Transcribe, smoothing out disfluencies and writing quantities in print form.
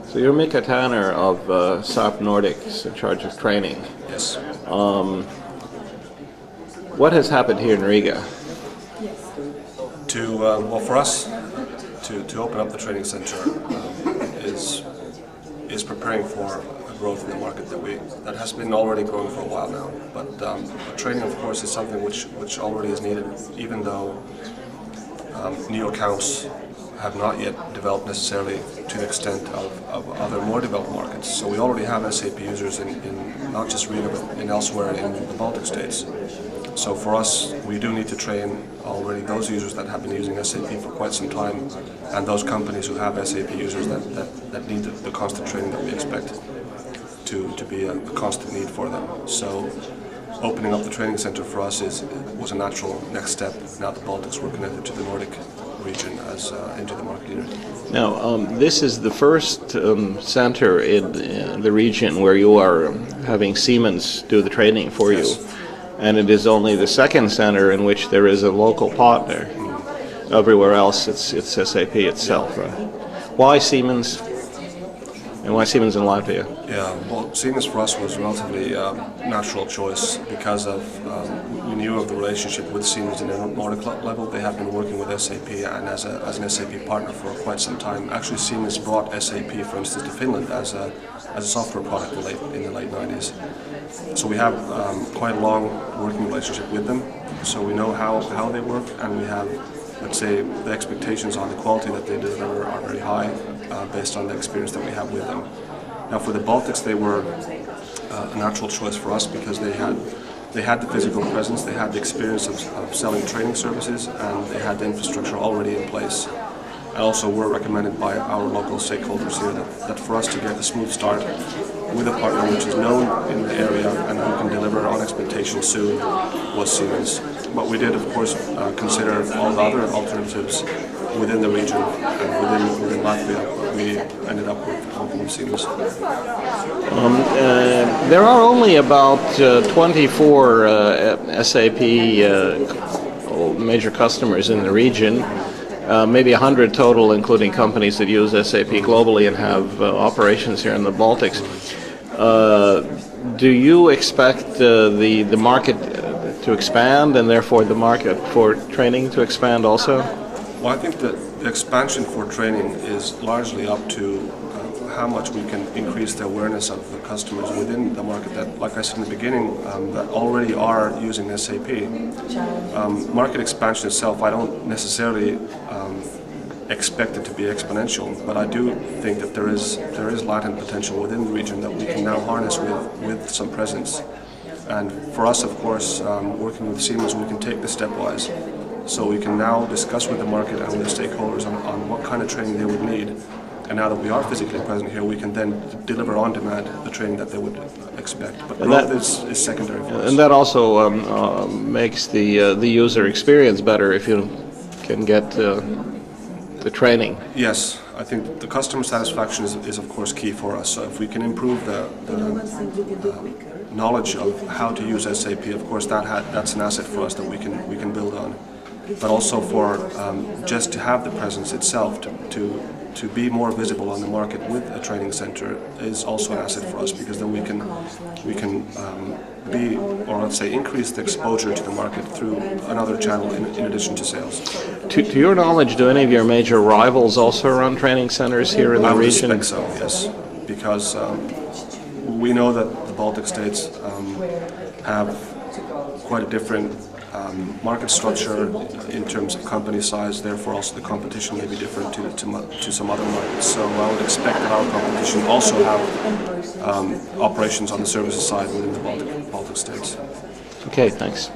So you're Mika Tanner of SAP Nordics, in charge of training. Yes. What has happened here in Riga? Well, for us, to open up the training center is preparing for a growth in the market that has been already growing for a while now. But training, of course, is something which already is needed, even though new accounts have not yet developed necessarily to the extent of other more developed markets. So we already have SAP users in not just Riga but in elsewhere in the Baltic states. So for us, we do need to train already those users that have been using SAP for quite some time, and those companies who have SAP users that need the constant training that we expect to be a constant need for them. So opening up the training center for us was a natural next step. Now the Baltics were connected to the Nordic region as into the market leader. Now, this is the first center in the region where you are having Siemens do the training for you, and it is only the second center in which there is a local partner. Everywhere else, it's SAP itself, right? Why Siemens? And why Siemens in Latvia? Yeah, well, Siemens for us was a relatively natural choice because we knew of the relationship with Siemens in the Nordic level. They have been working with SAP and as an SAP partner for quite some time. Actually, Siemens brought SAP, for instance, to Finland as a software product in the late 90s. So we have quite a long working relationship with them. So we know how they work, and we have, let's say, the expectations on the quality that they deliver are very high based on the experience that we have with them. Now for the Baltics, they were a natural choice for us because they had the physical presence, they had the experience of selling training services, and they had the infrastructure already in place. And also were recommended by our local stakeholders here that for us to get a smooth start with a partner which is known in the area and who can deliver on expectations soon was Siemens. But we did, of course, consider all the other alternatives within the region and within Latvia. We ended up with Siemens. There are only about 24 SAP major customers in the region. Maybe 100 total, including companies that use SAP globally and have operations here in the Baltics. Do you expect the market to expand, and therefore the market for training to expand also? Well, I think that the expansion for training is largely up to how much we can increase the awareness of the customers within the market that, like I said in the beginning, that already are using SAP. Market expansion itself, I don't necessarily expect it to be exponential, but I do think that there is latent potential within the region that we can now harness with some presence. And for us, of course, working with Siemens, we can take this stepwise. So we can now discuss with the market and with the stakeholders on what kind of training they would need. And now that we are physically present here, we can then deliver on demand the training that they would expect. But growth is secondary for us. And that also makes the user experience better if you can get the training. Yes, I think the customer satisfaction is of course key for us. So if we can improve the knowledge of how to use SAP, of course that's an asset for us that we can build on. But also for just to have the presence itself, to be more visible on the market with a training center is also an asset for us, because then we can be, or let's say, increase the exposure to the market through another channel in addition to sales. To your knowledge, do any of your major rivals also run training centers here in the region? I would expect so, yes, because we know that the Baltic states have quite a different market structure in terms of company size, therefore also the competition may be different to some other markets. So I would expect that our competition also have operations on the services side within the Baltic states. Okay, thanks.